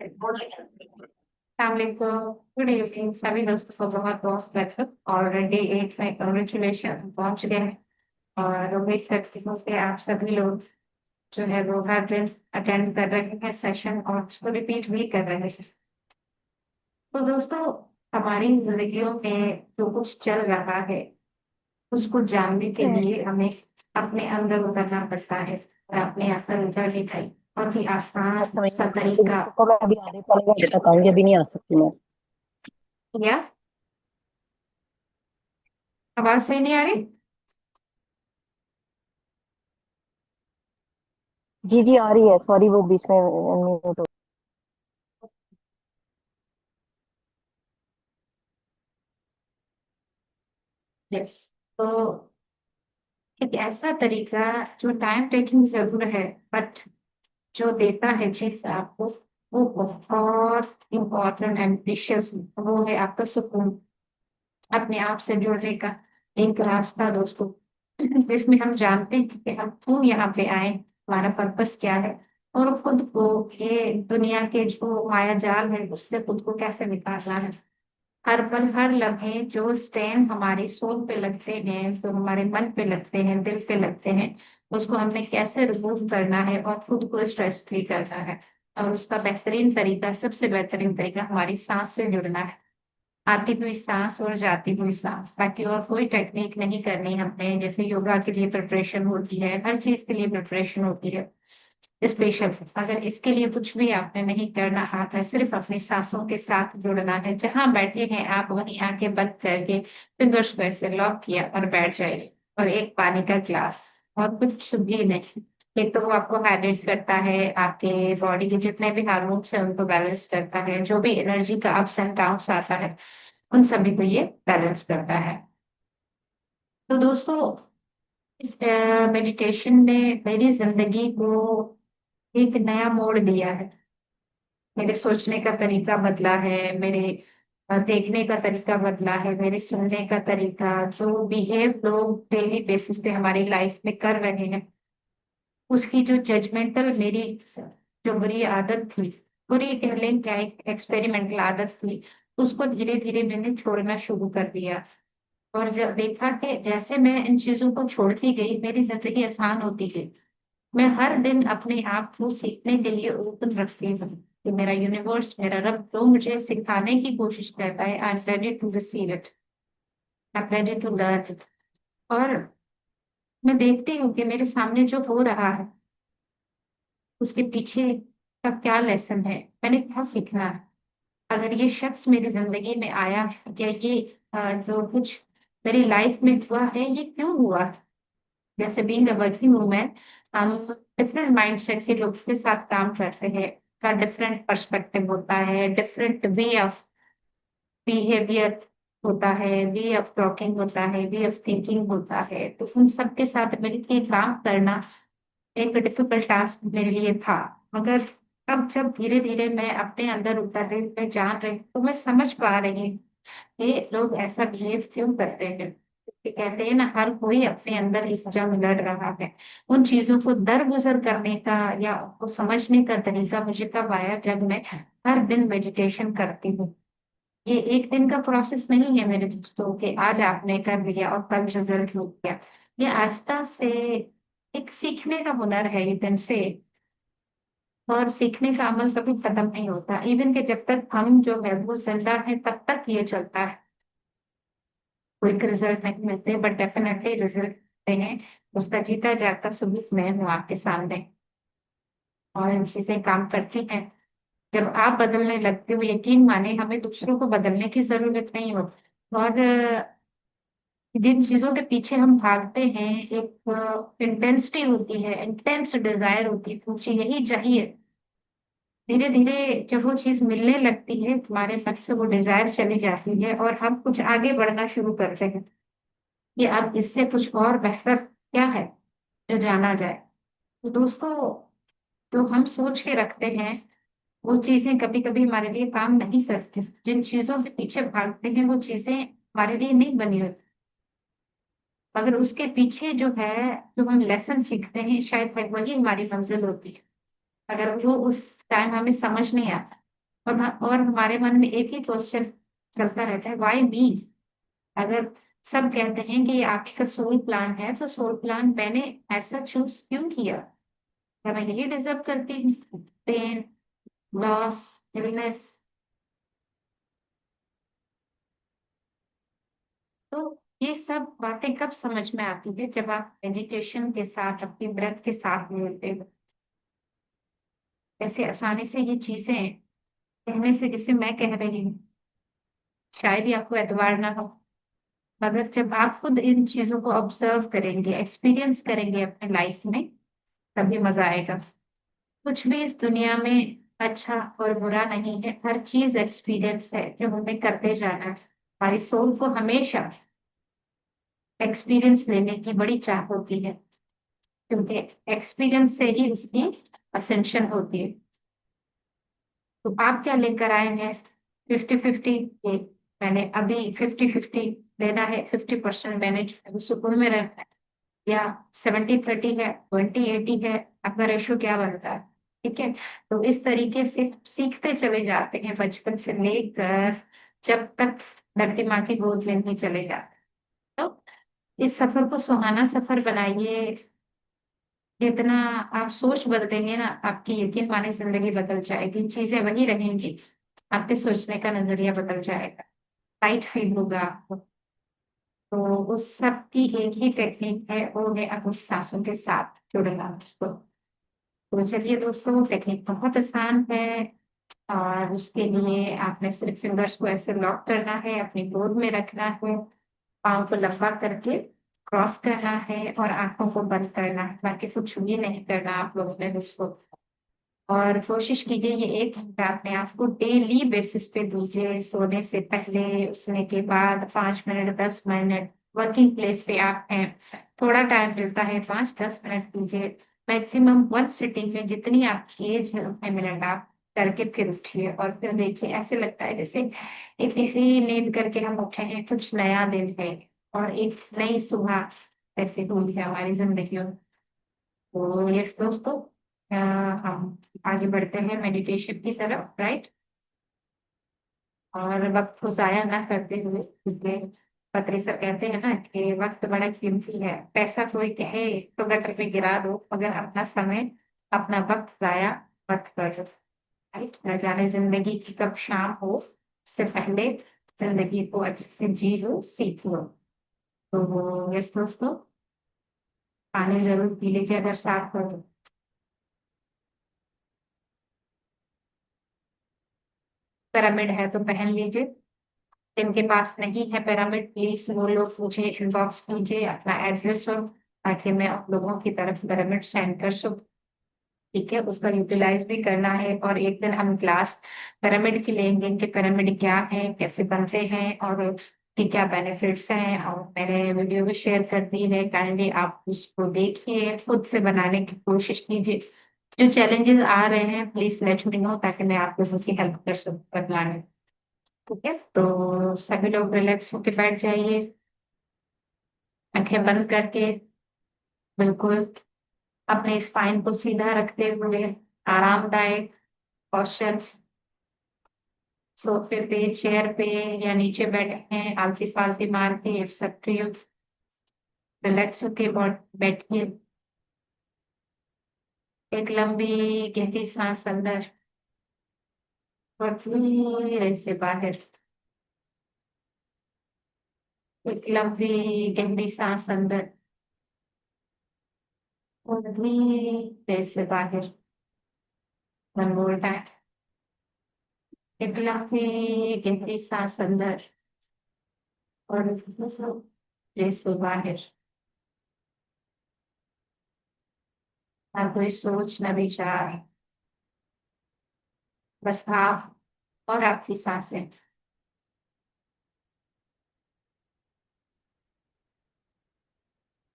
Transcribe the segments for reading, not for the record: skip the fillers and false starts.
Good evening सभी दोस्तों को बहुत बहुत वेलकम और डे 8 में कंग्रेचुलेशन पहुंच गए हैं। और उम्मीद करती हूँ कि आप सभी लोग जो है वो हर दिन अटेंड कर रहे हैं सेशन और उसको रिपीट भी कर रहे हैं। तो दोस्तों, हमारी जिंदगियों में जो कुछ चल रहा है उसको जानने के हम्म, लिए हमें अपने अंदर उतरना पड़ता है। और अपने अंदर उतरने का एक बहुत ही आसान समय सा अभी तरीका रुको मैं अभी आधे पौने घंटे तक आऊंगी अभी नहीं आ सकती मैं। या आवाज सही नहीं आ रही। जी जी आ रही है, सॉरी वो बीच में म्यूट हो। यस। तो एक ऐसा तरीका जो टाइम टेकिंग जरूर है, बट जो देता है चीज आपको, वो बहुत इम्पोर्टेंट एंड प्रीशियस, वो है आपका सुकून, अपने आप से जुड़ने का एक रास्ता दोस्तों। जिसमें हम जानते हैं कि हम क्यों यहाँ पे आए, हमारा पर्पस क्या है, और खुद को ये दुनिया के जो माया जाल है उससे खुद को कैसे निकालना है। हर पल हर लम्हे जो स्टेन हमारी सोल पे लगते हैं, जो हमारे मन पे लगते हैं, दिल पे लगते हैं, उसको हमने कैसे रिमूव करना है और खुद को स्ट्रेस फ्री करना है। और उसका बेहतरीन तरीका, सबसे बेहतरीन तरीका हमारी सांस से जुड़ना है। आती हुई सांस और जाती हुई सांस, बाकी और कोई टेक्निक नहीं करनी हमने। जैसे योगा के लिए प्रिपरेशन होती है, हर चीज के लिए प्रिपरेशन होती है स्पेशल, अगर इसके लिए कुछ भी आपने नहीं करना, आपने सिर्फ अपनी सांसों के साथ जुड़ना है। जहां बैठे हैं आप वहीं आंखें बंद करके फिंगर्स को ऐसे लॉक किया और बैठ जाइए। और एक पानी का ग्लास, और कुछ भी नहीं। एक तो वो आपको हाइड्रेट करता है, आपके बॉडी के जितने भी हार्मोन्स हैं उनको बैलेंस करता है, जो भी एनर्जी का अप्स एंड डाउन्स आता है उन सभी को ये बैलेंस करता है। तो दोस्तों, इस मेडिटेशन ने मेरी जिंदगी को एक नया मोड़ दिया है। मेरे सोचने का तरीका बदला है, मेरे देखने का तरीका बदला है, मेरे सुनने का तरीका, जो बिहेव लोग डेली बेसिस पे हमारी लाइफ में कर रहे हैं, उसकी जो जजमेंटल मेरी जो बुरी आदत थी, बुरी कह लें क्या, एक एक्सपेरिमेंटल आदत थी, उसको धीरे धीरे मैंने छोड़ना शुरू कर दिया। और जब देखा कि जैसे मैं इन चीजों को छोड़ती गई मेरी जिंदगी आसान होती गई। मैं हर दिन अपने आप को सीखने के लिए ओपन रखती हूँ कि मेरा यूनिवर्स, मेरा रब जो मुझे सिखाने की कोशिश करता है, I am ready to receive it, I am ready to learn it. और मैं देखती हूँ कि मेरे सामने जो हो रहा है उसके पीछे का क्या लेसन है, मैंने क्या सीखना है। अगर ये शख्स मेरी जिंदगी में आया है, या ये जो कुछ मेरी लाइफ में हुआ है ये क्यों हुआ है। जैसे बीइंग अ वर्किंग वुमेन, हम डिफरेंट माइंडसेट के लोगों के साथ काम करते हैं। का डिफरेंट पर्सपेक्टिव होता है, डिफरेंट वे ऑफ बिहेवियर होता है, वे ऑफ टॉकिंग होता है, वे ऑफ थिंकिंग होता है। तो उन सबके साथ मिलकर काम करना एक डिफिकल्ट टास्क मेरे लिए था। मगर अब जब धीरे धीरे मैं अपने अंदर उतर रही हूँ, मैं जान रही हूँ, तो मैं समझ पा रही हूँ ये लोग ऐसा बिहेव क्यों करते हैं। ये कहते हैं ना, हर कोई अपने अंदर एक जंग लड़ रहा है। उन चीजों को दरगुजर करने का या उसको समझने का तरीका मुझे कब आया, जब मैं हर दिन मेडिटेशन करती हूँ। ये एक दिन का प्रोसेस नहीं है मेरे दोस्तों के, आज आपने कर लिया और कल रिजल्ट हो गया। ये आस्था से एक सीखने का हुनर है, यू कैन से। और सीखने का अमल कभी खत्म नहीं होता, इवन कि जब तक हम जो है वो जिंदा है तब तक ये चलता है। क्विक रिजल्ट नहीं मिलते, बट डेफिनेटली रिजल्ट हैं। उसका जीता जागता सबूत मैं हूँ आपके सामने। और इन चीजें काम करती हैं। जब आप बदलने लगते हो, यकीन माने हमें दूसरों को बदलने की जरूरत नहीं होती। और जिन चीजों के पीछे हम भागते हैं, एक इंटेंसिटी होती है, इंटेंस डिजायर होती है, तो मुझे यही चाहिए। धीरे धीरे जब वो चीज मिलने लगती है, तुम्हारे मन से वो डिजायर चली जाती है और हम कुछ आगे बढ़ना शुरू करते हैं कि अब इससे कुछ और बेहतर क्या है जो जाना जाए। तो दोस्तों, जो हम सोच के रखते हैं वो चीजें कभी कभी हमारे लिए काम नहीं करती। जिन चीजों के पीछे भागते हैं वो चीजें हमारे लिए नहीं बनी होती, मगर उसके पीछे जो है, जो हम लेसन सीखते हैं, शायद है वही हमारी मंजिल होती है। अगर वो उस टाइम हमें समझ नहीं आता। और हमारे मन में एक ही क्वेश्चन चलता रहता है, व्हाई मी? अगर सब कहते हैं कि ये आपका सोल प्लान है, तो सोल प्लान मैंने ऐसा चूज क्यों किया? क्या मैं यही डिजर्व करती हूँ? Pain, loss, illness? तो ये सब बातें कब समझ में आती है? जब आप मेडिटेशन के साथ, अपनी ब्रेथ के साथ मिलते हो। ऐसे आसानी से ये चीजें कहने से, जैसे मैं कह रही हूँ, शायद ही आपको एतबार ना हो, मगर जब आप खुद इन चीजों को ऑब्जर्व करेंगे, एक्सपीरियंस करेंगे अपने लाइफ में, तभी मजा आएगा। कुछ भी इस दुनिया में अच्छा और बुरा नहीं है, हर चीज एक्सपीरियंस है जो हमें करते जाना है। हमारी सोल को हमेशा एक्सपीरियंस लेने की बड़ी चाह होती है, क्योंकि एक्सपीरियंस से ही उसकी असेंशन होती है। तो आप क्या लेकर आए हैं? 50-50? ये मैंने अभी 50-50 लेना है, 50% मैंने जो है वो सुकून में रहना है, या 70-30 है, 20-80 है, आपका रेशो क्या बनता है? ठीक है। तो इस तरीके से हम सीखते चले जाते हैं, बचपन से लेकर जब तक धरती माँ की गोद में नहीं चले जाते। तो इस सफर को सुहाना सफर बनाइए। जितना आप सोच बदलेंगे ना, आपकी यकीन माने जिंदगी बदल जाएगी। चीजें वही रहेंगी, आपके सोचने का नजरिया बदल जाएगा, टाइट फील होगा आपको। तो उस सब की एक ही टेक्निक है, वो है अपनी सांसों के साथ जुड़ना दोस्तों। तो चलिए दोस्तों, वो टेक्निक बहुत आसान है, और उसके लिए आपने सिर्फ फिंगर्स को ऐसे लॉक करना है, अपनी गोद में रखना है, पाँव को लंबा करके क्रॉस करना है, और आंखों को बंद करना है। बाकी कुछ भी नहीं करना आप लोगों ने दोस्तों। और कोशिश कीजिए ये 1 घंटा अपने आप को डेली बेसिस पे दीजिए, सोने से पहले, उठने के बाद, 5 मिनट, 10 मिनट। वर्किंग प्लेस पे आप हैं, थोड़ा टाइम मिलता है, 5-10 मिनट दीजिए। मैक्सिमम 1 सिटिंग में जितनी आपकी एज है उतने मिनट आप करके फिर उठिए, और फिर देखिए ऐसे लगता है जैसे एक गहरी नींद करके हम उठे हैं, कुछ नया दिन है, और एक नई सुबह ऐसे हुई है हमारी जिंदगी में। तो यस दोस्तों, हम आगे बढ़ते हैं मेडिटेशन की तरफ, राइट? और वक्त को जाया ना करते हुए, क्योंकि पत्री सर कहते हैं ना कि वक्त बड़ा कीमती है। पैसा कोई कहे तो गटर में गिरा दो, मगर अपना समय, अपना वक्त जाया मत करो, राइट? न जाने जिंदगी की कब शाम हो, उससे पहले जिंदगी को अच्छे से जी लो, सीख लो। तो यस दोस्तों, पानी जरूर पी लीजिए अगर साफ हो तो। पिरामिड है तो पहन लीजिए। जिनके पास नहीं है पिरामिड, प्लीज वो लोग मुझे इनबॉक्स कीजिए अपना एड्रेस हो, ताकि मैं आप लोगों की तरफ पिरामिड सेंड कर सकूं। ठीक है, उसका यूटिलाइज भी करना है, और एक दिन हम क्लास पिरामिड की लेंगे, इनके पिरामिड क्या है, कैसे बनते हैं, और की क्या बेनिफिट्स हैं। और मैंने वीडियो भी शेयर कर दी है, काइंडली आप उसको देखिए, खुद से बनाने की कोशिश कीजिए। जो चैलेंजेस आ रहे हैं प्लीज लेट मी नो, ताकि मैं आप लोगों की हेल्प कर सकूं बनाने में। ठीक है, तो सभी लोग रिलैक्स होके बैठ जाइए, आंखें बंद करके, बिल्कुल अपने स्पाइन को सीधा रखते हुए, आरामदायक पोस्चर, सोफे पे, चेयर पे, या नीचे बैठे हैं आलती फालती मार के, it's up to you. Relax होके बैठिए। एक लंबी गहरी सांस अंदर और धीरे से बाहर। एक लंबी गहरी सांस अंदर और धीरे से बाहर। मन बोलता है, एक लंबी गहरी सांस अंदर और धीरे से बाहर। ना कोई सोच, न विचार, बस आप और आपकी सांसें।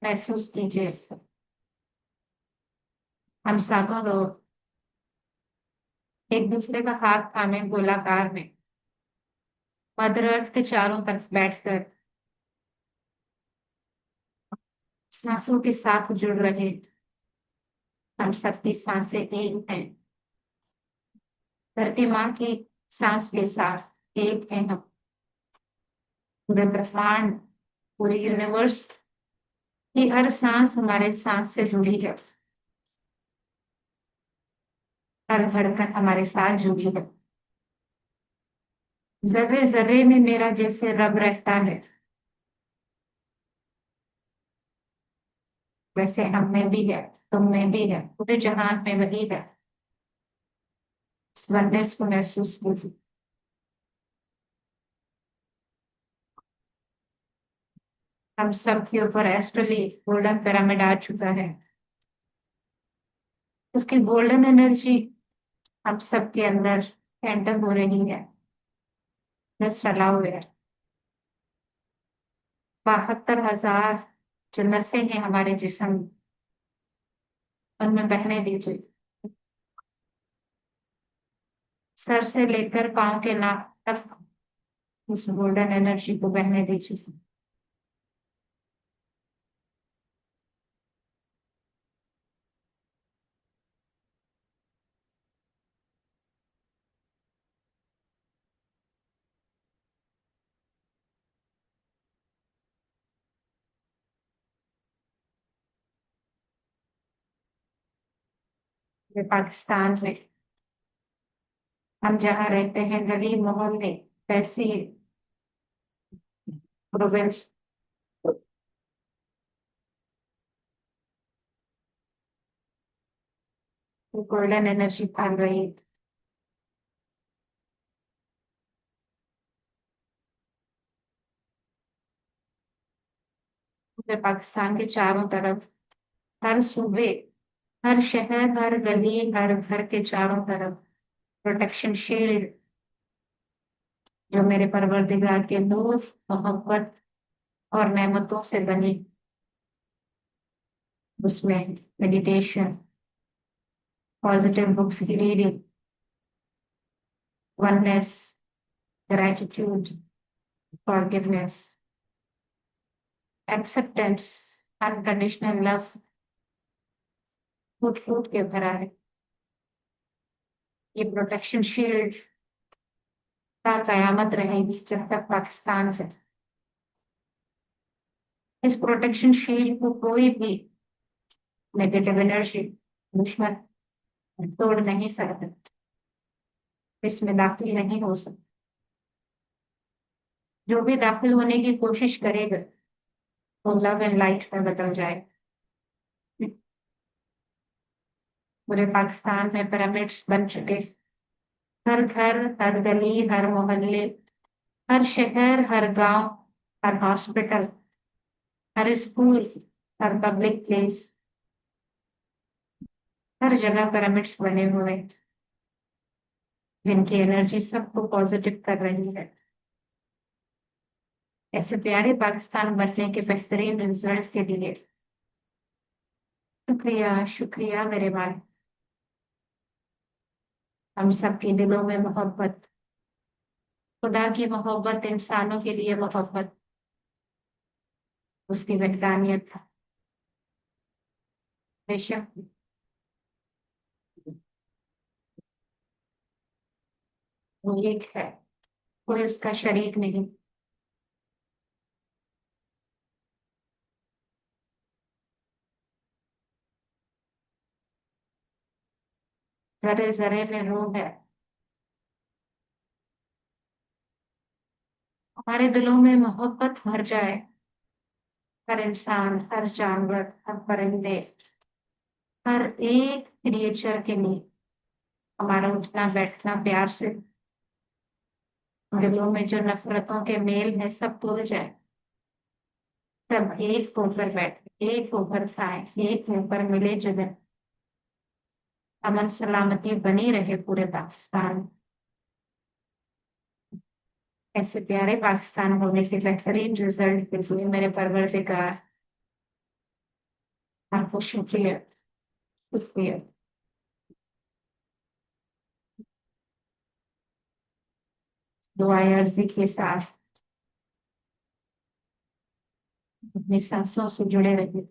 महसूस कीजिए, हम सातों लोग एक दूसरे का हाथ थामे गोलाकार में मदर अर्थ के चारों तरफ बैठकर सांसों के साथ जुड़ रहे। हम सबकी सांसें एक हैं, धरती माँ की सांस के साथ एक है हम। पूरे ब्रह्मांड, पूरे यूनिवर्स की हर सांस हमारे सांस से जुड़ी है। हर धड़कन हमारे साथ जुड़ी है। जर्रे जर्रे में मेरा जैसे रब रहता है, वैसे हम में भी है, तुम में भी है, पूरे जहान में वही है। इस वननेस को महसूस कीजिए। हम सब के ऊपर एस्ट्रली गोल्डन पिरामिड आ चुका है। उसकी गोल्डन एनर्जी हम सब के अंदर एंटर हो रही है। Just allow it. 72,000 जो नसें हैं हमारे जिस्म, उनमें बहने दीजिए। सर से लेकर पांव के नाक तक उस गोल्डन एनर्जी को बहने दीजिए। ये पाकिस्तान में हम जहाँ रहते हैं, गली मोहल्ले, तहसील, प्रोविंस, गोल्डन एनर्जी फैल रही है। पूरे पाकिस्तान के चारों तरफ, हर सूबे, हर शहर, हर गली, हर घर के चारों तरफ प्रोटेक्शन शील्ड, जो मेरे परवरदिगार के नूर, मोहब्बत और नेमतों से बनी, उसमें मेडिटेशन, पॉजिटिव बुक्स की reading, oneness, gratitude, forgiveness, acceptance, unconditional love फूट फूट के भरा है। ये प्रोटेक्शन शील्ड ता कयामत रहेगी जब तक पाकिस्तान है। इस प्रोटेक्शन शील्ड को कोई भी नेगेटिव एनर्जी, दुश्मन तोड़ नहीं सकता, इसमें दाखिल नहीं हो सकता। जो भी दाखिल होने की कोशिश करेगा वो लव एंड लाइट में बदल जाए। पूरे पाकिस्तान में पिरामिड्स बन चुके। हर घर, हर गली, हर मोहल्ले, हर शहर, हर गांव, हर हॉस्पिटल, हर स्कूल, हर पब्लिक प्लेस, हर जगह पिरामिड्स बने हुए हैं, जिनकी एनर्जी सबको पॉजिटिव कर रही है। ऐसे प्यारे पाकिस्तान बनने के बेहतरीन रिजल्ट के लिए शुक्रिया, शुक्रिया मेरे भाई। हम सबके दिलों में मोहब्बत, खुदा की मोहब्बत, इंसानों के लिए मोहब्बत, उसकी वहदानियत बेशक वो एक है, कोई उसका शरीक नहीं। जरे जरे में रूह है। हमारे दिलों में मोहब्बत भर जाए। हर इंसान, हर जानवर, हर परिंदे, हर एक क्रिएचर के लिए हमारा उठना बैठना प्यार से, दिलों में जो नफरतों के मेल है सब भूल जाए। सब एक होकर बैठे, एक होकर खाए, एक होकर मिले जुले। अमन सलामती बनी रहे पूरे पाकिस्तान में। ऐसे प्यारे पाकिस्तान होने के बेहतरीन रिजल्ट के लिए मेरे परवरदिगार आपको शुक्रिया, शुक्रिया। दुआए अर्जी के साथ अपनी सांसों से जुड़े रहिए।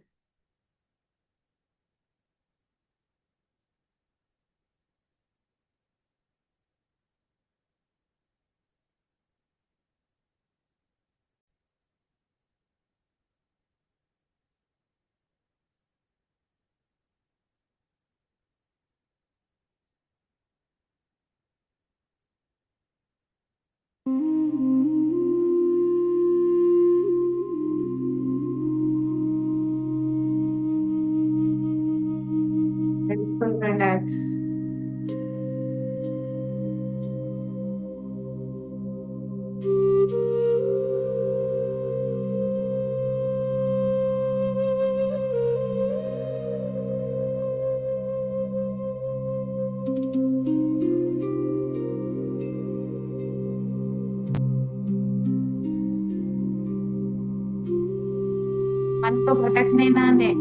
मन को भटकने ना दें,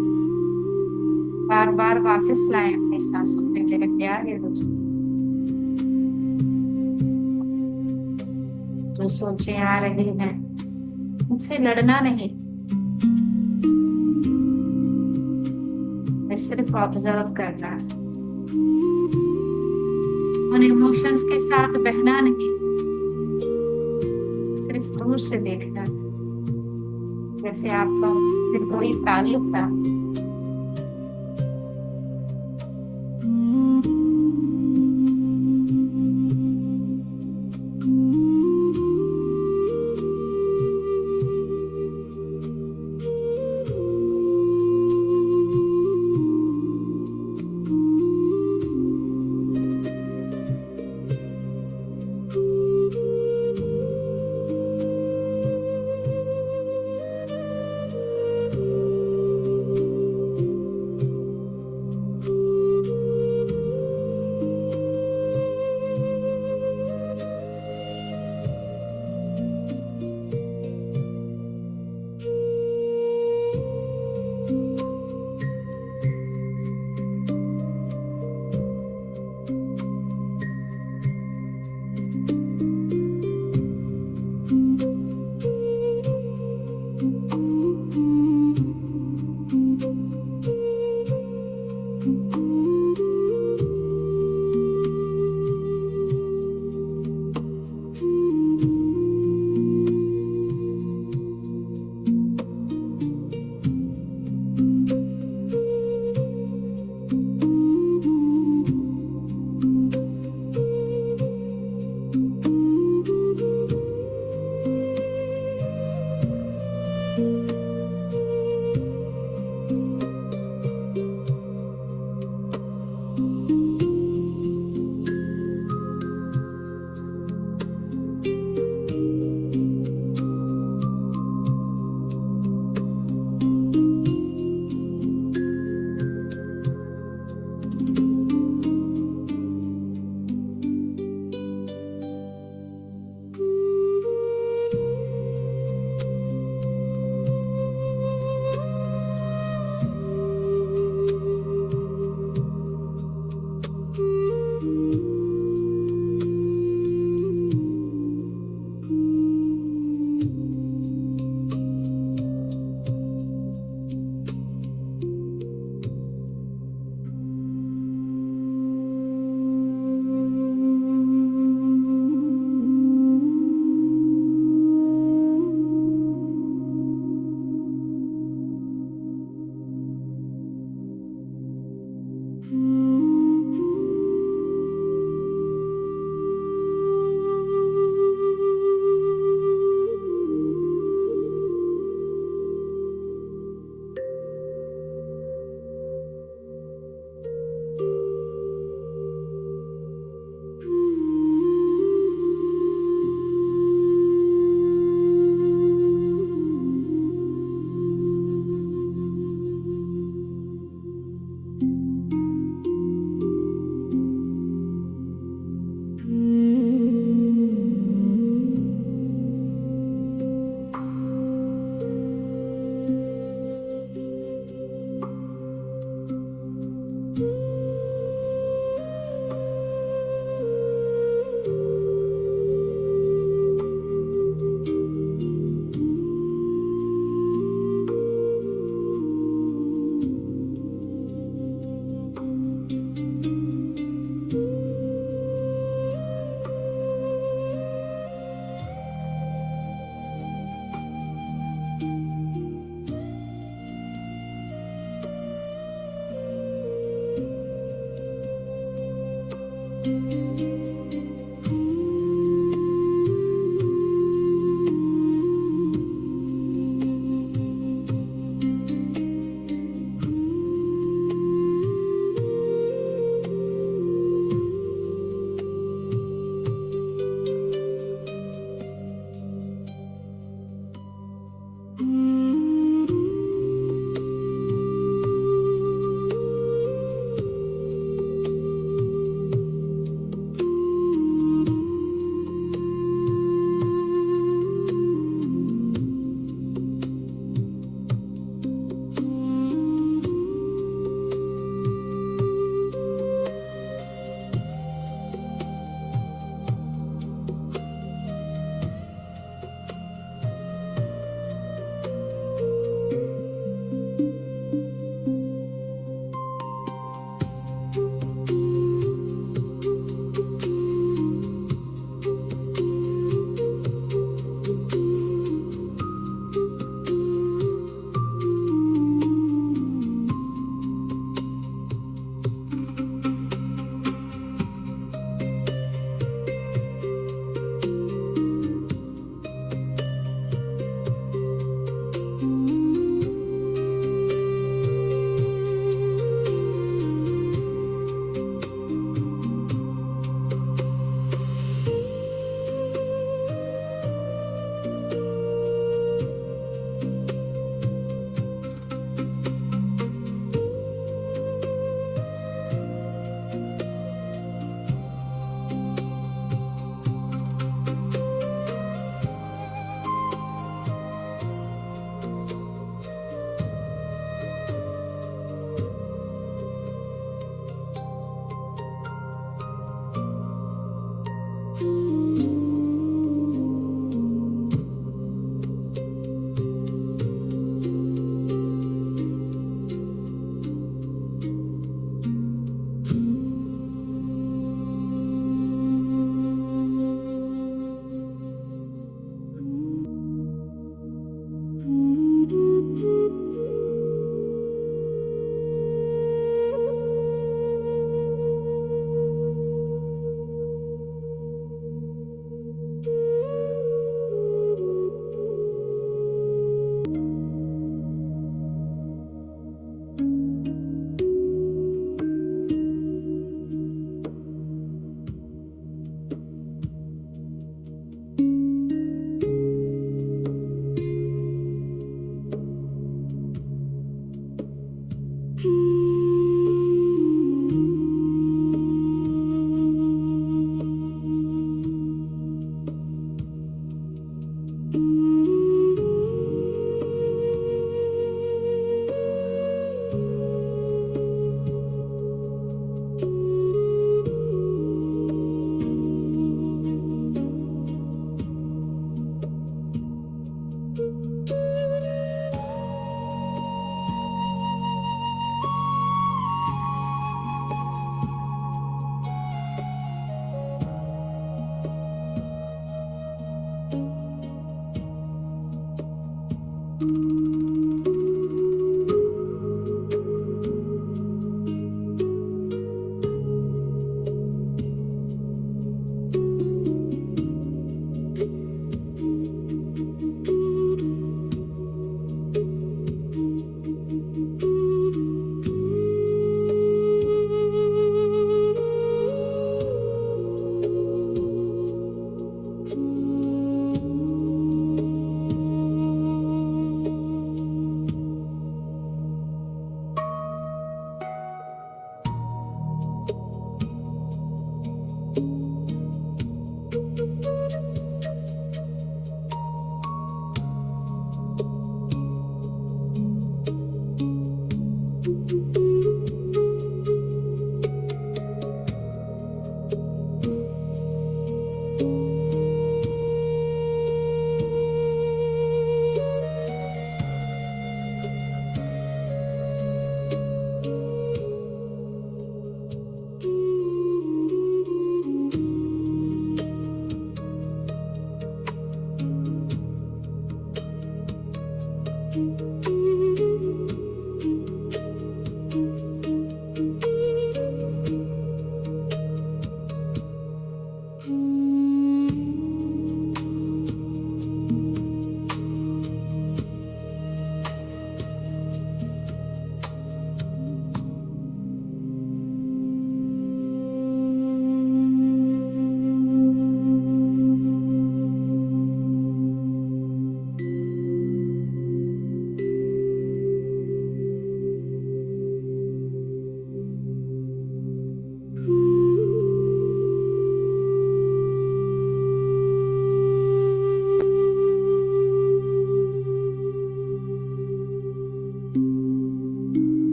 बार बार वापस लाएं अपनी सांसों में मेरे प्यारे दोस्त। जो सोचें आ रही हैं उनसे लड़ना नहीं, मैं सिर्फ ऑब्जर्व करना है। उन इमोशंस के साथ बहना नहीं, सिर्फ दूर से देखना है, जैसे आपका उनसे कोई ताल्लुक ना।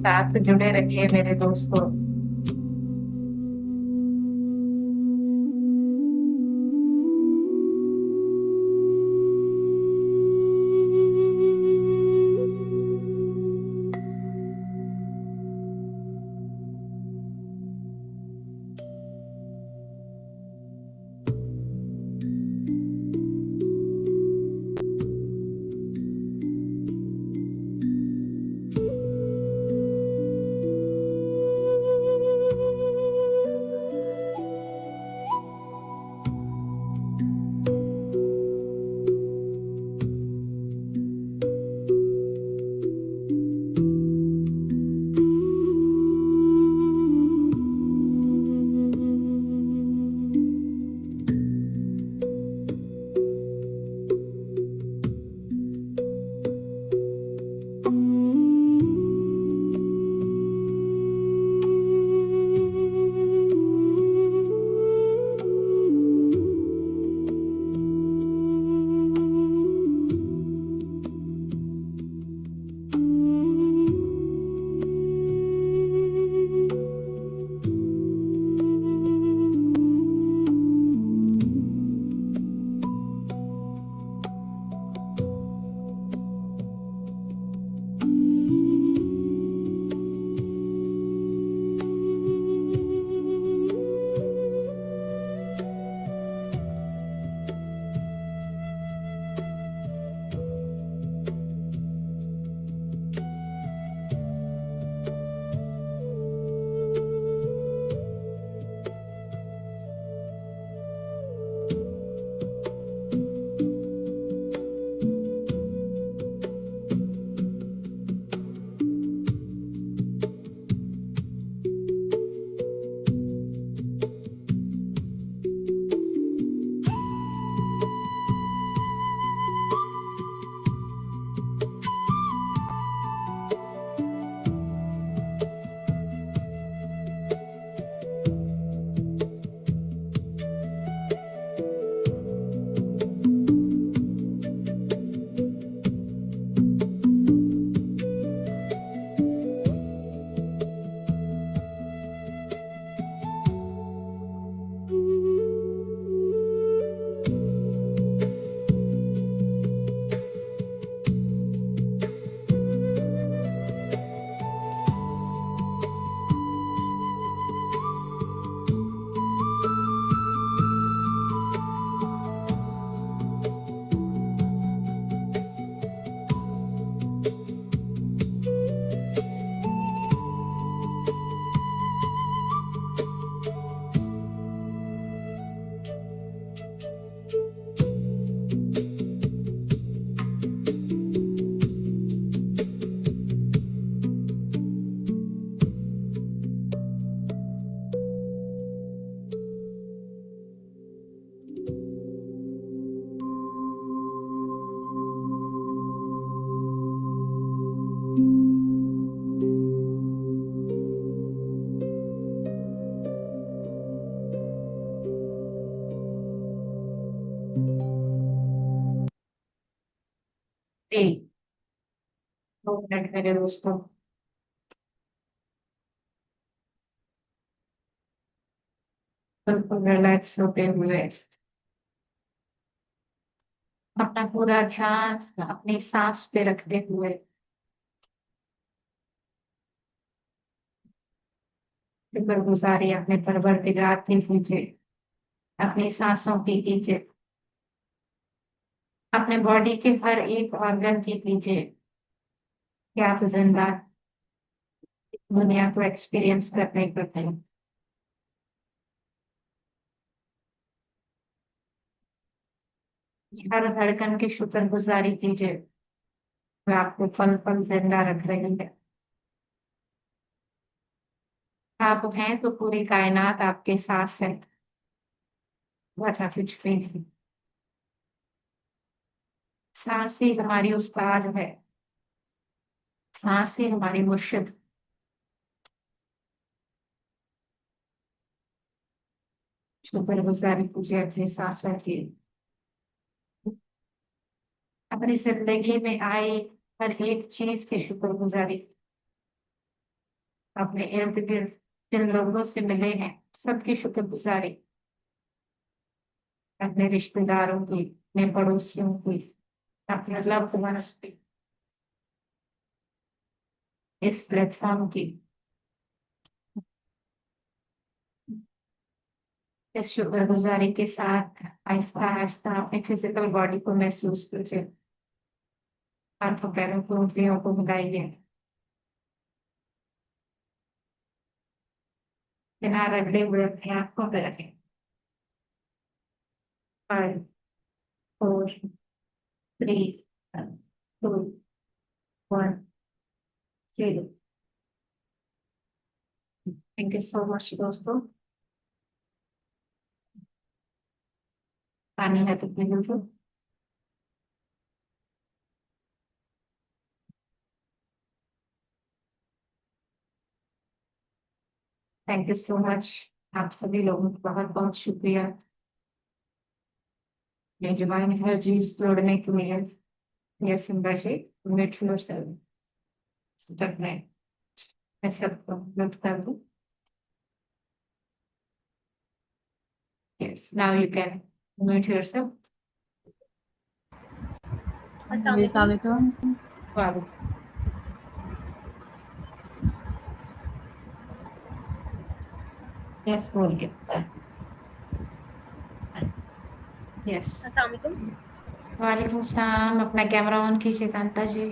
साथ जुड़े रहिए मेरे दोस्तों। जी, 2 मिनट मेरे दोस्तों। बिल्कुल रिलैक्स होते हुए अपना पूरा ध्यान अपनी सांस पे रखते हुए शुक्रगुजारी अपने परवरदिगार की कीजिए, अपनी सांसों की कीजिए, अपने बॉडी के हर एक ऑर्गन की कीजिए कि आप जिंदा दुनिया को एक्सपीरियंस करने को हैं। हर धड़कन की शुक्रगुजारी कीजिए जो आपको पल पल जिंदा रख रही है। आप हैं तो पूरी कायनात आपके साथ है, वरना कुछ भी नहीं। सांस ही हमारी उस्ताद है, सांस ही हमारी मुर्शिद। शुक्रगुजारी कीजिए अपनी सांसों की, अपनी जिंदगी में आई हर एक चीज की शुक्रगुजारी। अपने इर्द गिर्द जिन लोगों से मिले हैं सबकी शुक्रगुजारी, अपने रिश्तेदारों की, अपने पड़ोसियों की, अपने लव्ड वंस की, इस प्लेटफॉर्म की। इस शुक्रगुजारी के साथ आहिस्ता आहिस्ता अपनी फिजिकल बॉडी को महसूस कीजिए। हाथों पैरों को उंगलियों को मिलाइए, बिना रगड़े हुए अपनी आंखों पर रखें। 5, 4, 3, 2, 1, 0। थैंक यू सो मच दोस्तों। पानी है तो पी लीजिए। Thank you so much. आप सभी लोगों का बहुत बहुत शुक्रिया ये डिवाइन एनर्जीज जोड़ने के लिए। यस सिंबा जी, मेट योरसेल्फ स्टेप में मैं सबको म्यूट कर दूं। Yes now you can mute yourself. अस्सलाम जी वालेकुम। अस्सलाम वाह, यस बोलिए। यस, अस्सलाम वालेकुम। वालेकुम सलाम। अपना कैमरा ऑन कीजिए कांता जी।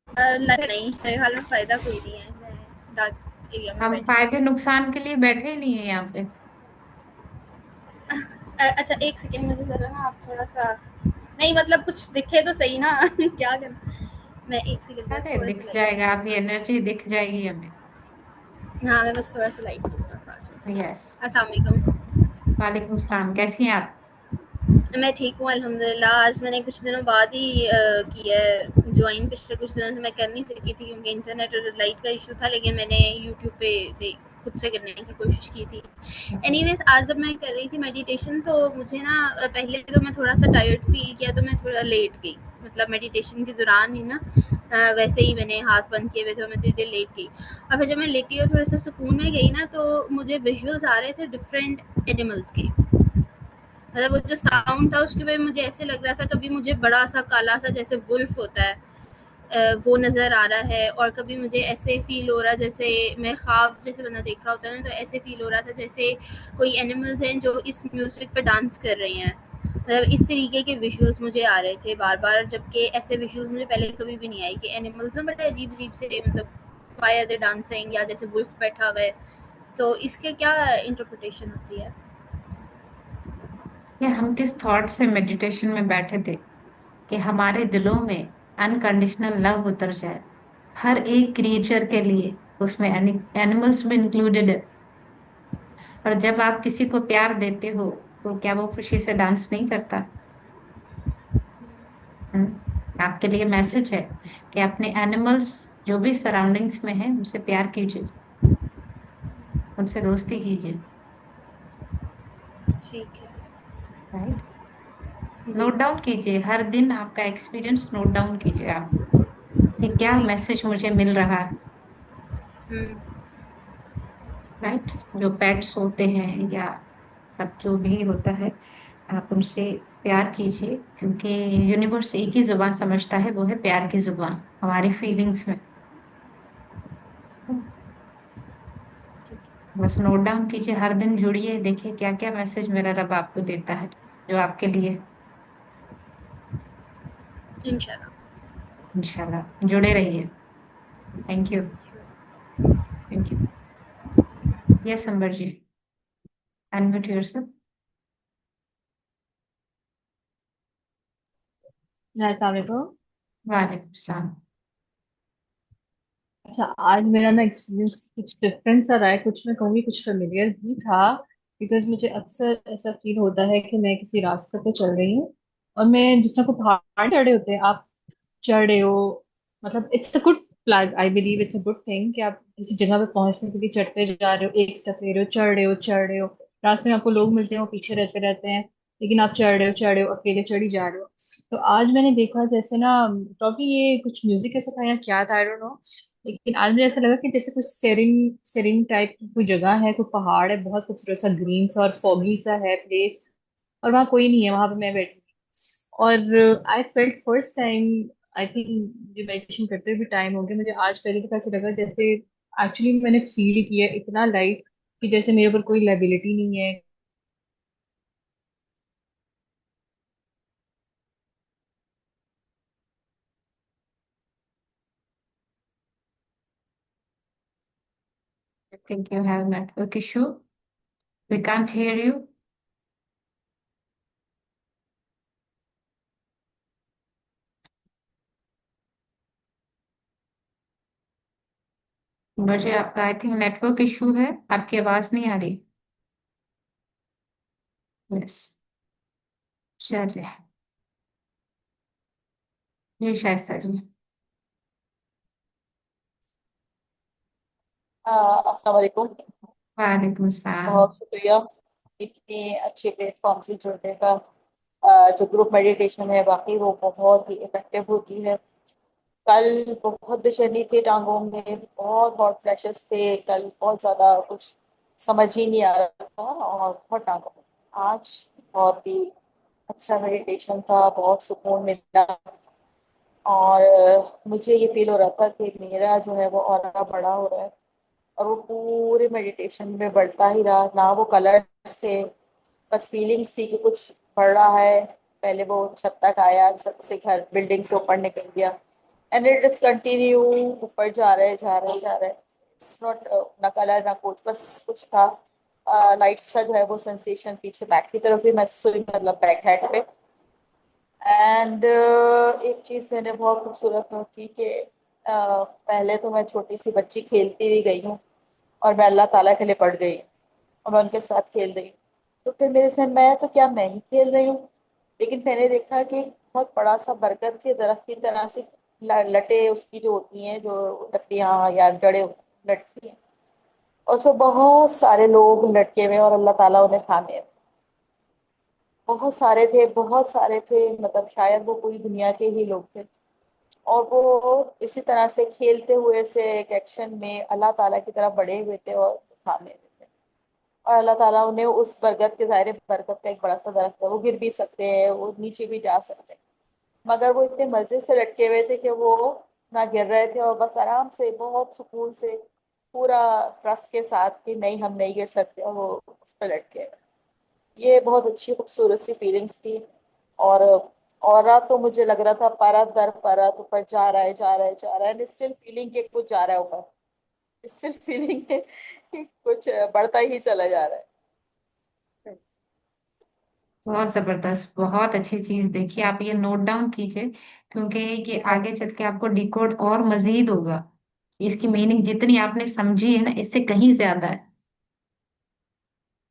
नहीं, मेरे ख्याल में फायदा कोई नहीं है, मैं डार्क एरिया में हम बैठी हूँ। फायदे नुकसान के लिए बैठे ही नहीं है यहाँ पे। अच्छा एक सेकेंड, मुझे जरा ना आप थोड़ा सा, नहीं मतलब कुछ दिखे तो सही ना क्या करना। मैं एक सेकेंड में अरे थोड़ा सा दिख लाइट। जाएगा, आपकी एनर्जी दिख जाएगी हमें। हाँ मैं बस थोड़ा सा लाइट की तरफ आ जाऊँ। यस, अस्सलाम वालेकुम। वालेकुम सलाम। कैसी हैं आप? मैं ठीक हूँ अल्हम्दुलिल्लाह। आज मैंने कुछ दिनों बाद ही किया है ज्वाइन। पिछले कुछ दिनों से मैं कर नहीं सकी थी क्योंकि इंटरनेट और लाइट का इशू था, लेकिन मैंने यूट्यूब पे खुद से करने की कोशिश की थी। एनीवेज आज जब मैं कर रही थी मेडिटेशन तो मुझे ना पहले तो मैं थोड़ा सा टायर्ड फील किया, तो मैं थोड़ा लेट गई। मतलब मेडिटेशन के दौरान ही ना वैसे ही मैंने हाथ बंद किए हुए थे, मैं थोड़ी देर लेट गई। और फिर जब मैं लेटी और थोड़ा सा सुकून में गई ना, तो मुझे विजुअल्स आ रहे थे डिफरेंट एनिमल्स के। मतलब वो जो साउंड था उसके वजह मुझे ऐसे लग रहा था, कभी मुझे बड़ा सा काला सा जैसे वुल्फ होता है वो नज़र आ रहा है, और कभी मुझे ऐसे फील हो रहा है जैसे मैं ख्वाब जैसे बंदा देख रहा होता है ना, तो ऐसे फील हो रहा था जैसे कोई एनिमल्स हैं जो इस म्यूज़िक पे डांस कर रहे हैं। मतलब इस तरीके के विजुअल्स मुझे आ रहे थे बार बार, जबकि ऐसे विजुअल्स मुझे पहले कभी भी नहीं आए कि एनिमल्स ना बड़े अजीब अजीब से, मतलब वाई आर दे डांसिंग, या जैसे वुल्फ बैठा हुआ है। तो इसके क्या इंटरप्रिटेशन होती है? ये हम किस थॉट से मेडिटेशन में बैठे थे कि हमारे दिलों में अनकंडीशनल लव उतर जाए हर एक क्रिएचर के लिए, उसमें एनिमल्स भी इंक्लूडेड है। और जब आप किसी को प्यार देते हो तो क्या वो खुशी से डांस नहीं करता? आपके लिए मैसेज है कि अपने एनिमल्स जो भी सराउंडिंग्स में है उनसे प्यार कीजिए, उनसे दोस्ती कीजिए। ठीक है। राइट, जी। नोट डाउन कीजिए हर दिन आपका एक्सपीरियंस नोट डाउन कीजिए आप कि क्या जी। मैसेज मुझे मिल रहा है। हुँ। राइट, जो पेट्स होते हैं या अब जो भी होता है, आप उनसे प्यार कीजिए क्योंकि यूनिवर्स एक ही जुबान समझता है, वो है प्यार की जुबान हमारी फीलिंग्स में। ठीक बस नोट डाउन कीजिए, हर दिन जुड़िए, देखिए क्या क्या मैसेज मेरा रब आपको देता है जो आपके लिए। है, इंशाल्लाह। इंशाल्लाह जुड़े रहिए। Thank you. Thank you. Yes Ambar ji, unmute yourself. अस्सलाम वालेकुम। वालेकुम सलाम। अच्छा आज मेरा ना एक्सपीरियंस कुछ डिफरेंट सा रहा है, कुछ मैं कहूँगी कुछ फेमिलियर भी था। बिकॉज मुझे अक्सर ऐसा फील होता है कि मैं किसी रास्ते पे चल रही हूँ और मैं जिस तरह को पहाड़ चढ़े होते हैं, आप चढ़ रहे हो, मतलब it's a good flag, I believe it's a good thing कि आप किसी जगह पे पहुंचने के लिए चढ़ते जा रहे हो, एक स्टेप ले रहे हो, चढ़ रहे हो, चढ़ रहे हो। रास्ते में आपको लोग मिलते हैं वो पीछे रहते रहते हैं, लेकिन आप चढ़ रहे हो अकेले चढ़ी जा रहे हो। तो आज मैंने देखा जैसे ना, प्रॉब्लम ये कुछ म्यूजिक ऐसा था या क्या था, आई डोंट नो, लेकिन आज मुझे ऐसा लगा कि जैसे कुछ सेरिन सेरिन टाइप की कोई जगह है, कोई पहाड़ है, बहुत खूबसूरत सा ग्रीन सा और फॉगी सा है प्लेस, और वहाँ कोई नहीं है, वहां पे मैं बैठी हूँ। और I felt first time, I think मुझे मेडिटेशन करते भी टाइम हो गया, मुझे आज पहले तो ऐसे लगा जैसे एक्चुअली मैंने फील किया इतना लाइट, कि जैसे मेरे ऊपर कोई लाइबिलिटी नहीं है। I think you have network issue. We can't hear you. मुझे आपका आई थिंक नेटवर्क इशू है, आपकी आवाज नहीं आ रही। यस, चलिए, ये शायद जी। अस्सलाम वालेकुम। वालेकुम सलाम। बहुत शुक्रिया इतनी अच्छे प्लेटफॉर्म से जुड़ने का। जो ग्रुप मेडिटेशन है वाकई वो बहुत ही इफेक्टिव होती है। कल बहुत बेचैनी थी टांगों में, बहुत हॉट फ्लैशेस थे कल, बहुत ज्यादा कुछ समझ ही नहीं आ रहा था और बहुत टांगों में। आज बहुत ही अच्छा मेडिटेशन था, बहुत सुकून मिला। और मुझे ये फील हो रहा था कि मेरा जो है वो और बड़ा हो रहा है, और वो पूरे मेडिटेशन में बढ़ता ही रहा। ना वो कलर्स थे, बस फीलिंग्स थी कि कुछ बढ़ रहा है। पहले वो छत तक आया, छत से घर बिल्डिंग से ऊपर निकल गया, एंड इट इज कंटिन्यू, ऊपर जा रहे जा रहे जा रहे। इट्स नॉट ना कलर ना कुछ, बस कुछ था। लाइट सा जो है वो सेंसेशन पीछे बैक की तरफ भी महसूस हुई, मतलब बैक हेड पे। एंड एक चीज मैंने बहुत खूबसूरत नोट की कि पहले तो मैं छोटी सी बच्ची खेलती हुई गई हूँ, और मैं अल्लाह ताला के लिए पढ़ गई हूँ, और मैं उनके साथ खेल रही हूँ। तो फिर मेरे से मैं तो क्या मैं ही खेल रही हूँ, लेकिन मैंने देखा कि एक बहुत बड़ा सा बरगद के दरख्त की तरह से लटे उसकी जो होती हैं, जो लकड़ियाँ या जड़ें लटकी हैं, और उसमें बहुत सारे लोग लटके हुए हैं, और अल्लाह ताला उन्हें थामे हैं। बहुत सारे थे, बहुत सारे थे, मतलब शायद वो पूरी दुनिया के ही लोग थे। और वो इसी तरह से खेलते हुए से एक एक्शन में अल्लाह ताला की तरफ बढ़े हुए थे और थामे हुए थे। और अल्लाह ताला उन्हें उस बरगद के, ज़ाहिर है बरगद का एक बड़ा सा दरख्त है, वो गिर भी सकते हैं, वो नीचे भी जा सकते हैं, मगर वो इतने मजे से लटके हुए थे कि वो ना गिर रहे थे, और बस आराम से बहुत सुकून से पूरा ट्रस्ट के साथ कि नहीं हम नहीं गिर सकते, और वो उस पर लटके हुए। ये बहुत अच्छी खूबसूरत सी फीलिंग्स थी। और रात तो मुझे लग रहा था परत दर परत ऊपर जा रहा है जा रहा है जा रहा है, स्टिल फीलिंग के कुछ जा रहा है ऊपर, स्टिल फीलिंग है कि कुछ बढ़ता ही चला जा रहा है। बहुत जबरदस्त, बहुत अच्छी चीज देखिए, आप ये नोट डाउन कीजिए, क्योंकि ये आगे चल के आपको डिकोड और मजीद होगा। इसकी मीनिंग जितनी आपने समझी है ना, इससे कहीं ज्यादा है,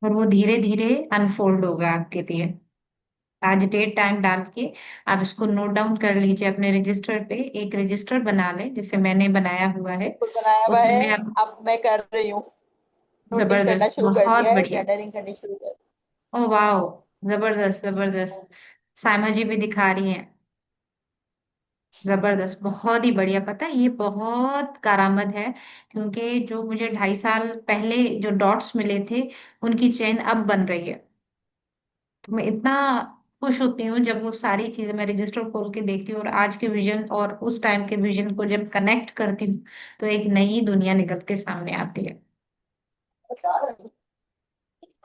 और वो धीरे धीरे अनफोल्ड होगा आपके लिए। आज डेट टाइम डाल के आप इसको नोट डाउन कर लीजिए अपने रजिस्टर पे। एक रजिस्टर बना लें जैसे मैंने बनाया हुआ है, कुछ बनाया हुआ है, उसमें आप। अब मैं कर रही हूँ, नोटिंग करना जबरदस्त, शुरू कर बहुत दिया है, बढ़िया। जर्नलिंग करनी शुरू कर। ओ वाह, जबरदस्त जबरदस्त। साइमा जी भी दिखा रही हैं। जबरदस्त, बहुत ही बढ़िया। पता है ये बहुत करामत है, क्योंकि जो मुझे 2.5 साल पहले जो डॉट्स मिले थे, उनकी चेन अब बन रही है। तो मैं इतना खुश होती हूँ जब वो सारी चीजें मैं रजिस्टर खोल के देखती हूँ, और आज के विजन और उस टाइम के विजन को जब कनेक्ट करती हूँ, तो एक नई दुनिया निकल के सामने आती है।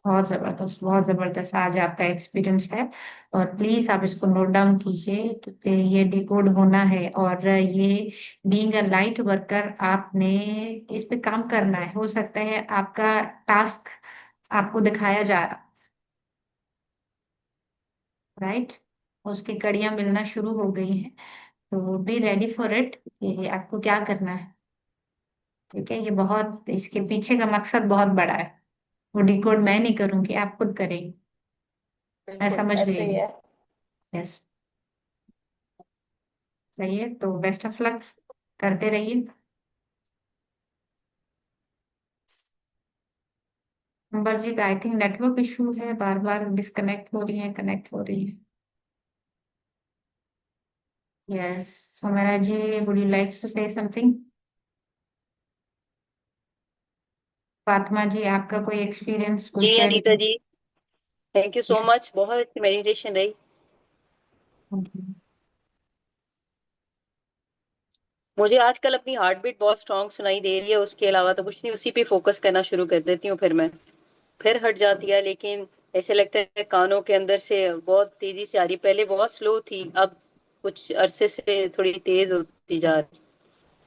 बहुत जबरदस्त, बहुत जबरदस्त आज आपका एक्सपीरियंस है। और प्लीज आप इसको नोट डाउन कीजिए, क्योंकि ये डिकोड होना है, और ये बीइंग अ लाइट वर्कर आपने इस पे काम करना है। हो सकता है आपका टास्क आपको दिखाया जा रहा, राइट, उसकी कड़ियां मिलना शुरू हो गई हैं। तो बी रेडी फॉर इट, ये आपको क्या करना है। ठीक है, ये बहुत, इसके पीछे का मकसद बहुत बड़ा है। वो डिकोड मैं नहीं करूंगी, आप खुद करेंगे। मैं बिल्कुल समझ ऐसे ही गई। है। यस, सही है, तो बेस्ट ऑफ लक, करते रहिए। अंबर जी का आई थिंक नेटवर्क इशू है, बार बार डिस्कनेक्ट हो रही है, कनेक्ट हो रही है। Yes, Sumera ji, would you like to say something? Fatima ji, आपका कोई एक्सपीरियंस कोई जी share Anita ji, thank you so yes. Much, बहुत अच्छी मेडिटेशन रही। मुझे आजकल अपनी हार्ट बीट बहुत स्ट्रांग सुनाई दे रही है, उसके अलावा तो कुछ नहीं, उसी पे फोकस करना शुरू कर देती हूँ, फिर हट जाती है, लेकिन ऐसे लगता है कानों के अंदर से बहुत तेजी से आ रही, पहले बहुत स्लो थी, अब कुछ अरसे से थोड़ी तेज होती जा रही।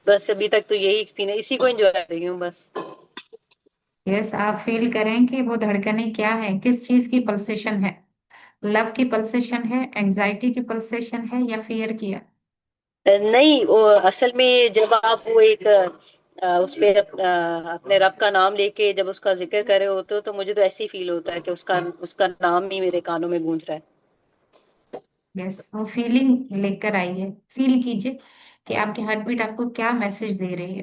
बस अभी तक तो यही एक्सपीरियंस, इसी को एंजॉय कर रही हूँ बस। यस, आप फील करें कि वो धड़कनें क्या है, किस चीज की पल्सेशन है। लव की पल्सेशन है, एंजाइटी की पल्सेशन है, या फियर की है? नहीं, वो असल में जब आप वो एक उस पे अपने रब का नाम लेके जब उसका जिक्र कर रहे होते हो, तो मुझे तो ऐसे ही फील होता है कि उसका उसका नाम ही मेरे कानों में गूंज रहा है। यस, वो फीलिंग लेकर आइए, फील कीजिए कि आपकी हार्ट बीट आपको क्या मैसेज दे रही है,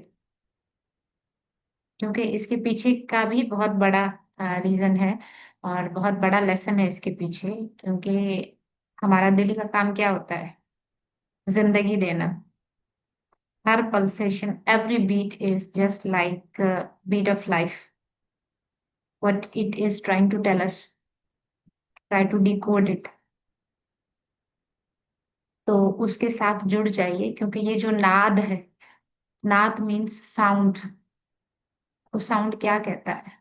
क्योंकि इसके पीछे का भी बहुत बड़ा रीजन है और बहुत बड़ा लेसन है इसके पीछे। क्योंकि हमारा दिल का काम क्या होता है? जिंदगी देना। हर pulsation, every beat is just like beat of life, what it is trying to tell us, try to decode it. तो उसके साथ जुड़ जाइए, क्योंकि ये जो नाद है, नाद मीन्स साउंड। वो साउंड क्या कहता है?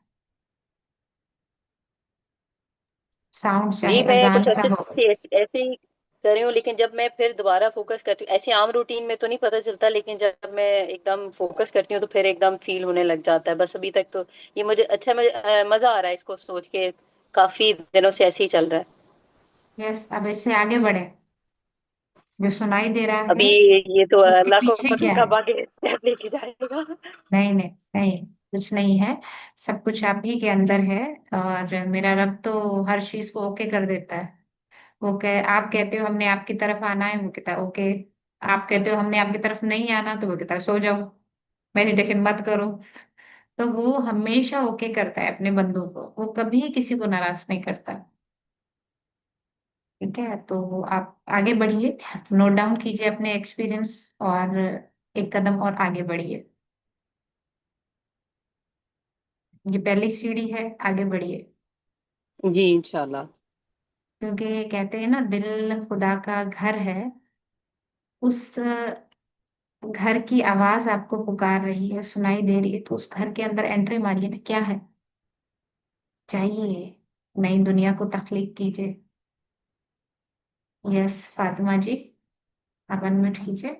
साउंड जी चाहे मैं अजान कुछ का अरसे हो। से ऐसे ही कर रही हूँ, लेकिन जब मैं फिर दोबारा फोकस करती हूँ, ऐसे आम रूटीन में तो नहीं पता चलता, लेकिन जब मैं एकदम फोकस करती हूँ तो फिर एकदम फील होने लग जाता है। बस अभी तक तो ये मुझे अच्छा, मुझे मजा आ रहा है इसको सोच के, काफी दिनों से ऐसे ही चल रहा है। यस, अब इससे आगे बढ़े। जो सुनाई दे रहा अभी है ये तो उसके अल्लाह को पीछे पता क्या है? कब आगे स्टेप लेके जाएगा। नहीं नहीं नहीं, कुछ नहीं है। सब कुछ आप ही के अंदर है। और मेरा रब तो हर चीज को ओके कर देता है। वो कह आप कहते हो हमने आपकी तरफ आना है, वो कहता है ओके। आप कहते हो हमने आपकी तरफ नहीं आना, तो वो कहता है सो जाओ, मेडिटेशन मत करो। तो वो हमेशा ओके करता है अपने बंदों को, वो कभी किसी को नाराज नहीं करता। ठीक है, तो आप आगे बढ़िए, नोट डाउन कीजिए अपने एक्सपीरियंस, और एक कदम और आगे बढ़िए। ये पहली सीढ़ी है, आगे बढ़िए। जी इंशाल्लाह। क्योंकि कहते हैं ना, दिल खुदा का घर है। उस घर की आवाज आपको पुकार रही है, सुनाई दे रही है, तो उस घर के अंदर एंट्री मारिए ना। क्या है चाहिए? नई दुनिया को तख्लीक कीजिए। यस फातिमा जी, आप अनम्यूट कीजिए।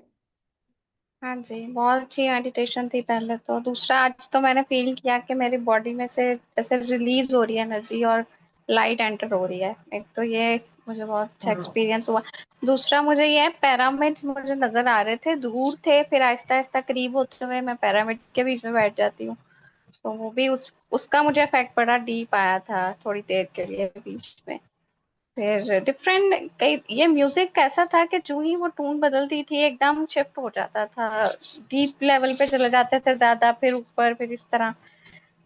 हाँ जी, बहुत अच्छी मेडिटेशन थी पहले तो। दूसरा, आज तो मैंने फील किया कि मेरी बॉडी में से ऐसे रिलीज हो रही है एनर्जी और लाइट एंटर हो रही है। एक तो ये मुझे बहुत अच्छा एक्सपीरियंस हुआ। दूसरा, मुझे ये पिरामिड्स मुझे नजर आ रहे थे, दूर थे, फिर आहिस्ता आहिस्ता करीब होते हुए मैं पिरामिड के बीच में बैठ जाती हूँ। तो वो भी उसका मुझे इफेक्ट बड़ा डीप आया था थोड़ी देर के लिए बीच में। फिर डिफरेंट कई, ये म्यूजिक कैसा था कि जो ही वो टून बदलती थी एकदम शिफ्ट हो जाता था, डीप लेवल पे चले जाते थे ज्यादा, फिर ऊपर, फिर इस तरह।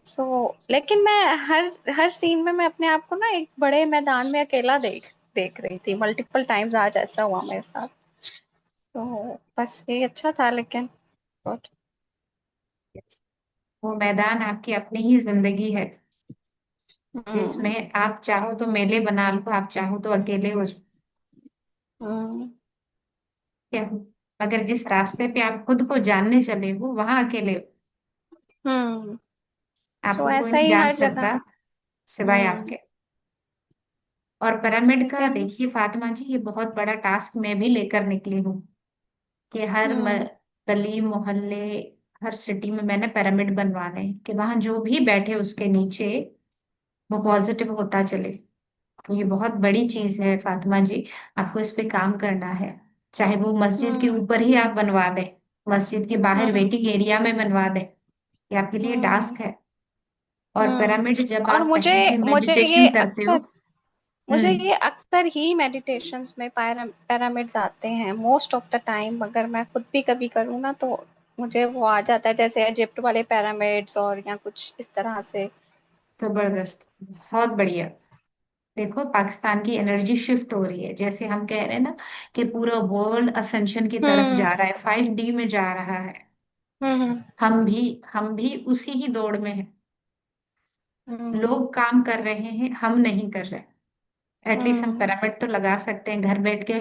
सो लेकिन मैं हर हर सीन में मैं अपने आप को ना एक बड़े मैदान में अकेला देख देख रही थी। मल्टीपल टाइम्स आज ऐसा हुआ मेरे साथ। तो बस ये अच्छा था, लेकिन बहुत। वो मैदान आपकी अपनी ही जिंदगी है, हम्म। जिसमें आप चाहो तो मेले बना लो, आप चाहो तो अकेले हो जाओ। हम्म। क्या? मगर जिस रास्ते पे आप खुद को जानने चले हो, वहां अकेले हो। हम्म। सो आपको कोई ऐसा नहीं ही जान हर जगह। सकता सिवाय हम्म। आपके। और पिरामिड का लेकिन। देखिए फातिमा जी, ये बहुत बड़ा टास्क मैं भी लेकर निकली हूँ कि हम्म। गली मोहल्ले, हर सिटी में मैंने पिरामिड बनवाने हैं, कि वहां जो भी बैठे उसके नीचे वो पॉजिटिव होता चले। तो ये बहुत बड़ी चीज है फातिमा जी, आपको इस पे काम करना है। चाहे वो मस्जिद के हम्म। ऊपर ही आप बनवा दें, मस्जिद के बाहर हम्म। वेटिंग एरिया में बनवा दें, ये आपके लिए हम्म। टास्क है। और हम्म। पिरामिड जब और आप मुझे पहले मुझे मेडिटेशन ये करते हो। अक्सर मुझे हम्म। ये अक्सर ही मेडिटेशंस में पैरामिड्स आते हैं मोस्ट ऑफ द टाइम। अगर मैं खुद भी कभी करूँ ना, तो मुझे वो आ जाता है, जैसे इजिप्ट वाले पैरामिड्स और या कुछ इस तरह से। जबरदस्त, बहुत बढ़िया। देखो पाकिस्तान की एनर्जी शिफ्ट हो रही है, जैसे हम कह रहे हैं ना कि पूरा वर्ल्ड असेंशन की तरफ हम्म जा रहा है, 5D में जा रहा है। हम्म हम भी उसी ही दौड़ में हैं। हम्म लोग काम कर रहे हैं, हम नहीं कर रहे। एटलीस्ट हम हम्म पिरामिड तो लगा सकते हैं, घर बैठ के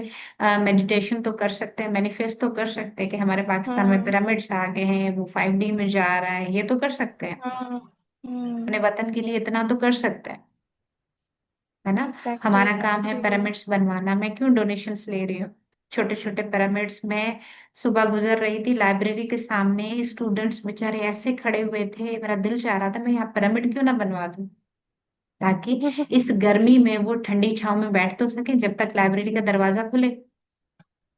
मेडिटेशन तो कर सकते हैं, मैनिफेस्ट तो कर सकते हैं कि हमारे पाकिस्तान में हम्म पिरामिड्स आ गए हैं, वो 5D में जा रहा है, ये तो कर सकते हैं। हम्म अपने हम्म वतन के लिए इतना तो कर सकते हैं, है ना। एग्जैक्टली। हमारा काम है जी। पिरामिड्स बनवाना। मैं क्यों डोनेशंस ले रही हूँ? छोटे छोटे पिरामिड्स में सुबह गुजर रही थी लाइब्रेरी के सामने, स्टूडेंट्स बेचारे ऐसे खड़े हुए थे, मेरा दिल चाह रहा था मैं यहाँ पिरामिड क्यों ना बनवा दूं, ताकि इस गर्मी में वो ठंडी छांव में बैठ तो सके जब तक लाइब्रेरी का दरवाजा खुले।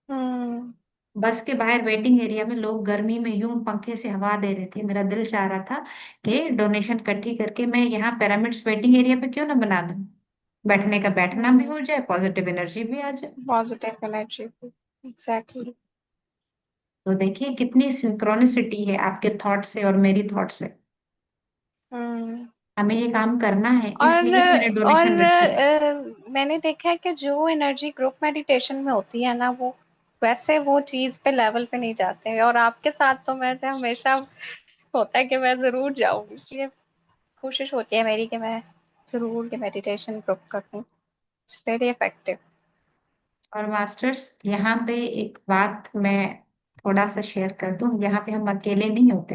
हम्म बस के बाहर वेटिंग एरिया में लोग गर्मी में यूं पंखे से हवा दे रहे थे, मेरा दिल चाह रहा था कि डोनेशन इकट्ठी करके मैं यहाँ पिरामिड्स वेटिंग एरिया पे क्यों ना बना दूं, बैठने का बैठना भी हम्म हो जाए, पॉजिटिव एनर्जी भी आ जाए। Positive energy. एग्जैक्टली। तो देखिए कितनी सिंक्रोनिसिटी है आपके थॉट से और मेरी थॉट से। हम्म हमें ये काम करना है, और इसलिए मैंने डोनेशन रखी है। मैंने देखा है कि जो एनर्जी ग्रुप मेडिटेशन में होती है ना, वो वैसे वो चीज पे लेवल पे नहीं जाते हैं, और आपके साथ तो मैं हमेशा होता है कि मैं जरूर जाऊँ, इसलिए कोशिश होती है मेरी कि मैं जरूर के मेडिटेशन ग्रुप करूँ। It's very effective. और मास्टर्स, यहाँ पे एक बात मैं थोड़ा सा शेयर कर दूं, यहाँ पे हम अकेले नहीं होते।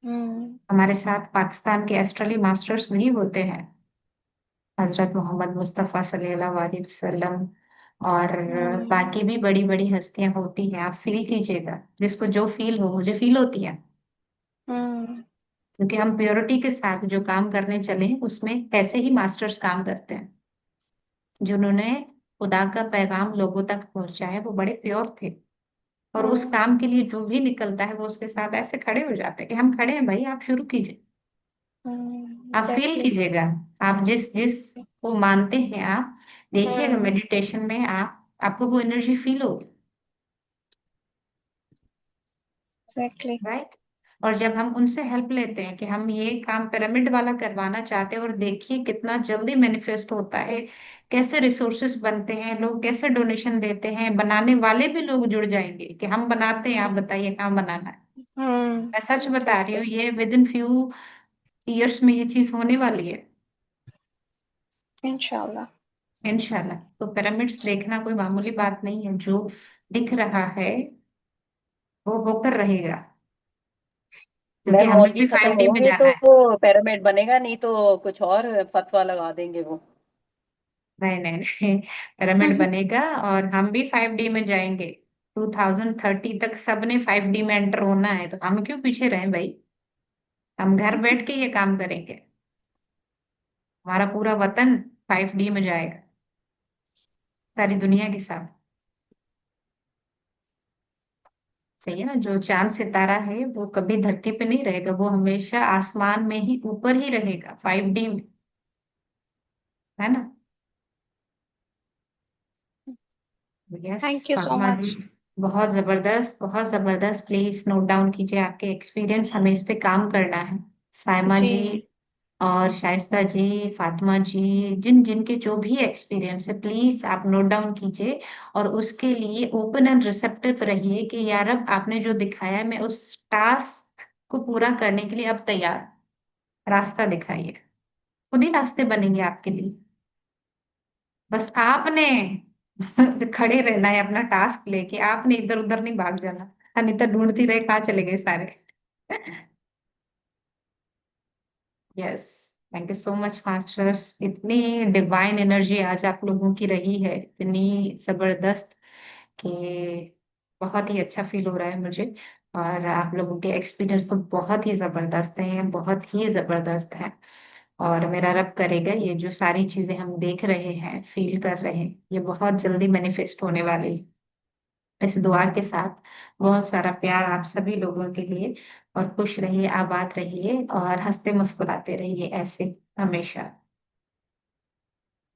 हम्म हमारे साथ पाकिस्तान के एस्ट्रली मास्टर्स भी होते हैं, हजरत मोहम्मद मुस्तफ़ा सल्लल्लाहु अलैहि वसल्लम, और हम्म बाकी भी बड़ी बड़ी हस्तियां होती हैं। आप फील कीजिएगा, जिसको जो फील हो, मुझे फील होती है। हम्म क्योंकि हम प्योरिटी के साथ जो काम करने चले हैं, उसमें ऐसे ही मास्टर्स काम करते हैं, जिन्होंने खुदा का पैगाम लोगों तक पहुंचाया, वो बड़े प्योर थे। और उस काम के लिए जो भी निकलता है वो उसके साथ ऐसे खड़े हो जाते हैं कि हम खड़े हैं भाई, आप शुरू कीजिए। आप फील एग्जैक्टली। कीजिएगा, आप जिस जिस को मानते हैं, आप देखिएगा हम्म मेडिटेशन में, आप आपको वो एनर्जी फील होगी। एग्जैक्टली। राइट। और जब हम उनसे हेल्प लेते हैं कि हम ये काम पिरामिड वाला करवाना चाहते हैं, और देखिए कितना जल्दी मैनिफेस्ट होता है, कैसे रिसोर्सेस बनते हैं, लोग कैसे डोनेशन देते हैं, बनाने वाले भी लोग जुड़ जाएंगे कि हम बनाते हैं, आप बताइए कहाँ बनाना है। मैं सच बता रही हूँ, एग्जैक्टली। ये विद इन फ्यू ईयर्स में ये चीज होने वाली है, इंशाल्लाह। इंशाल्लाह। तो पिरामिड्स देखना कोई मामूली बात नहीं है, जो दिख रहा है वो होकर रहेगा, क्योंकि मैम हमें मौलवी भी खत्म 5D में होंगे जाना तो है। पिरामिड बनेगा, नहीं तो कुछ और फतवा लगा देंगे वो। नहीं नहीं नहीं, पिरामिड बनेगा और हम भी 5D में जाएंगे। 2030 तक सबने 5D में एंटर होना है, तो हम क्यों पीछे रहें भाई। हम घर बैठ के ये काम करेंगे, हमारा पूरा वतन 5D में जाएगा, सारी दुनिया के साथ। सही है ना, जो चांद सितारा है वो कभी धरती पे नहीं रहेगा, वो हमेशा आसमान में ही ऊपर ही रहेगा, 5D में, है ना। Yes thank you so Fatima ji, much. बहुत जबरदस्त, बहुत जबरदस्त। प्लीज नोट डाउन कीजिए आपके एक्सपीरियंस, हमें इस पे काम करना है। साइमा जी। जी और शाइस्ता जी, फातिमा जी, जिन जिनके जो भी एक्सपीरियंस है, प्लीज आप नोट डाउन कीजिए। और उसके लिए ओपन एंड रिसेप्टिव रहिए कि यार अब आपने जो दिखाया है, मैं उस टास्क को पूरा करने के लिए अब तैयार। रास्ता दिखाइए, खुद ही रास्ते बनेंगे आपके लिए। बस आपने खड़े रहना है अपना टास्क लेके, आपने इधर उधर नहीं भाग जाना। अनिता ढूंढती रहे कहाँ चले गए सारे। Yes, thank you so much masters, इतनी डिवाइन एनर्जी आज आप लोगों की रही है, इतनी जबरदस्त कि बहुत ही अच्छा फील हो रहा है मुझे। और आप लोगों के एक्सपीरियंस तो बहुत ही जबरदस्त है, बहुत ही जबरदस्त है। और मेरा रब करेगा ये जो सारी चीजें हम देख रहे हैं, फील कर रहे हैं, ये बहुत जल्दी मैनिफेस्ट होने वाली है। इस दुआ के साथ बहुत सारा प्यार आप सभी लोगों के लिए। और खुश रहिए, आबाद रहिए और हंसते मुस्कुराते रहिए ऐसे हमेशा।